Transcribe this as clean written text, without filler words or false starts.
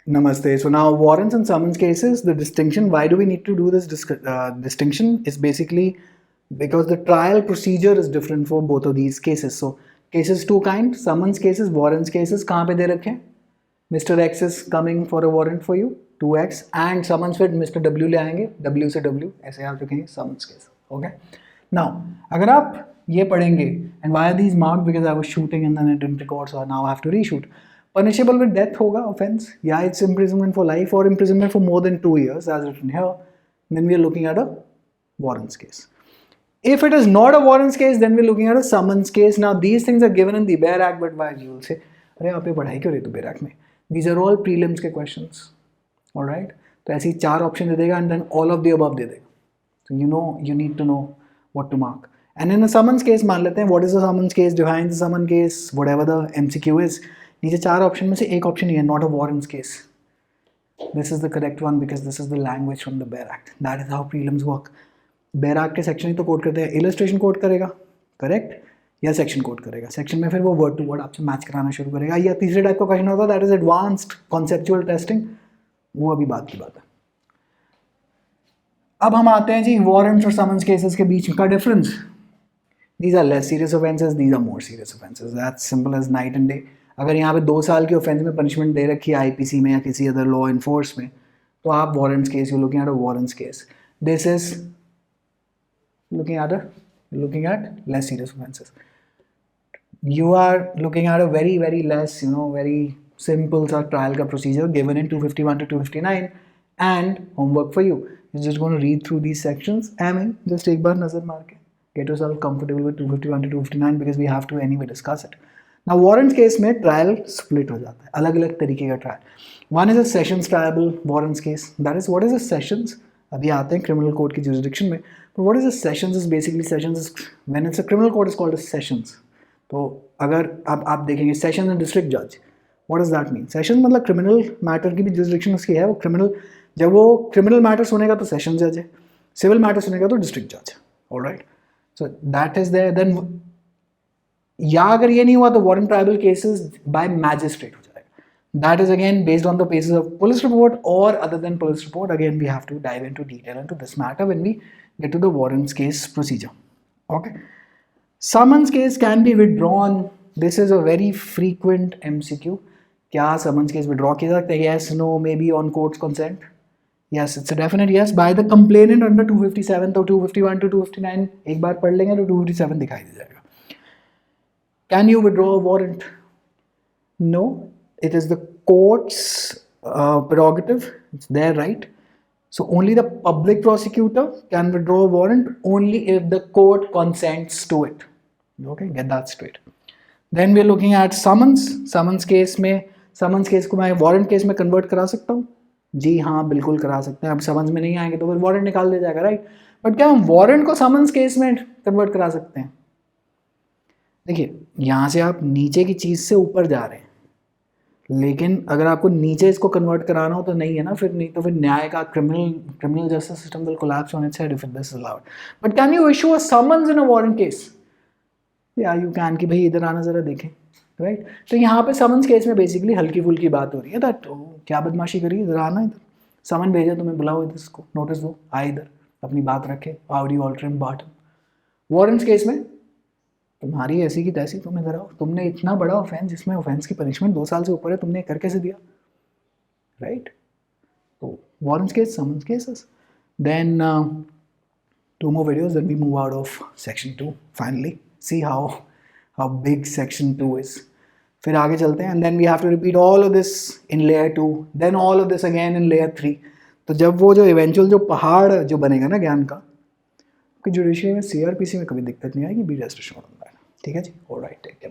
Namaste. So now warrants and summons cases, the distinction, why do we need to do this distinction is basically because the trial procedure is different for both of these cases. So cases two kind, summons cases, warrants cases, कहाँ पे दे रखे हैं? Mr. X is coming for a warrant for you, 2X, and summons फिर Mr. W ले आएंगे, W से W, ऐसे आप लिखेंगे summons case. Okay? Now, अगर आप ये पढ़ेंगे, and why are these marked? Because I was shooting and then I didn't record, so now I have to reshoot. Punishable with death होगा offense. Yeah, it's imprisonment for life or imprisonment for more than 2 years as written here. Then we are looking at a warrants case. If it is not a warrants case, then we're looking at a summons case. Now these things are given in the Baer Act, but why you will say, अरे आप ये पढ़ाई क्यों रही तू Baer Act में? These are all prelims के questions. Alright? तो ऐसी 4 option दे देगा and then all of the above दे देगा. So you need to know what to mark. And in a summons case मान लेते हैं, what is the summons case, defines the summons case, whatever the MCQ is. नीचे 4 option में से एक option ही है, not a warrants case. This is the correct one because this is the language from the bare act. That is how prelims work. Bare act के section ही तो code करते हैं. Illustration code करेगा, correct, या section code करेगा. Section में फिर वो वर्ड टू वर्ड आपसे मैच कराना शुरू करेगा. या तीसरे टाइप का क्वेश्चन होता है, that is advanced conceptual testing. वो अभी बात की बात है. अब हम आते हैं जी वारंट्स और समन्स केसेस के बीच का difference. These are less serious offenses, these are more serious offenses. That's simple as night and day. अगर यहाँ पे 2 साल की ऑफेंस में पनिशमेंट दे रखी है आईपीसी में या किसी अदर लॉ इन्फोर्स में, तो आप warrants case, you looking at a warrants case. This is looking at less serious offenses. You are looking at a very very less, very simple सा trial का procedure given in 251 to 259 and homework for you. You're just going to read through these sections and just एक बार नजर मार के get yourself comfortable with 251 to 259 because we have to anyway discuss it. Now warrants case में trial split हो जाता है, अलग अलग तरीके का trial. One is a sessions triable warrants case. That is, what is a sessions? अभी आते हैं criminal court की jurisdiction में. But what is a sessions is basically sessions is when it's a criminal court is called as sessions. तो अगर आप देखेंगे sessions and district judge, what does that mean? Sessions मतलब criminal matter की भी jurisdiction उसकी है. वो criminal, जब वो criminal matter सुनेगा तो sessions judge है, civil matter सुनेगा तो district judge. All right. So that is there. Then या अगर ये नहीं हुआ तो warrant triable cases by magistrate हो जाएगा. That is again based on the basis of police report और other than police report. Again we have to dive into detail into this matter when we get to the warrants case procedure. Okay. Summons case can be withdrawn. This is a very frequent MCQ. क्या summons case withdraw किया जा सकता है? Yes, no, may be on courts consent. Yes, it's a definite yes by the complainant under 257. तो 251 to 259 एक बार पढ़ लेंगे तो 257 दिखाई दे जाएगा. Can you withdraw a warrant? No, it is the court's prerogative. It's their right. So only the public prosecutor can withdraw a warrant only if the court consents to it. Okay, get that straight. Then we are looking at summons. Summons case को मैं warrant case में convert करा सकता हूँ. जी हाँ, बिल्कुल करा सकते हैं. अब समन्स में नहीं आएंगे तो फिर वारंट निकाल दिया जाएगा, राइट. बट क्या हम वारंट को समन्स केस में कन्वर्ट करा सकते हैं? देखिए, यहाँ से आप नीचे की चीज़ से ऊपर जा रहे हैं, लेकिन अगर आपको नीचे इसको कन्वर्ट कराना हो तो नहीं है ना. फिर नहीं तो फिर न्याय का criminal justice system will collapse on its head if this is allowed. But can you issue a summons in a warrant case? या यू कैन कि भाई इधर आना ज़रा देखें, राइट. तो यहाँ पे समन्स केस में बेसिकली हल्की फुल्की बात हो रही है. दैट क्या बदमाशी करी, इधर आना, इधर समन भेजा तुम्हें, बुलाओ इधर, इसको नोटिस दो, आए इधर, अपनी बात रखे, आउडी ऑल्ट्रिम बाटम. वारंट्स केस में तुम्हारी ऐसी की तैसी, तुम इधर आओ, तुमने इतना बड़ा ऑफेंस जिसमें ऑफेंस की पनिशमेंट 2 साल से ऊपर है, तुमने कर कैसे दिया, राइट. तो warrants case, summons cases. Then 2 more videos, then we move out of section 2 finally. See how big section 2 is. फिर आगे चलते हैं. And then we have to repeat all of this in layer 2, then all of this again in layer 3. तो जब वो जो eventual जो पहाड़ जो बनेगा ना ज्ञान का, कि जुडिशरी में सीआरपीसी में कभी दिक्कत नहीं आएगी. Be rest assured on that. ठीक है जी. Alright, take care.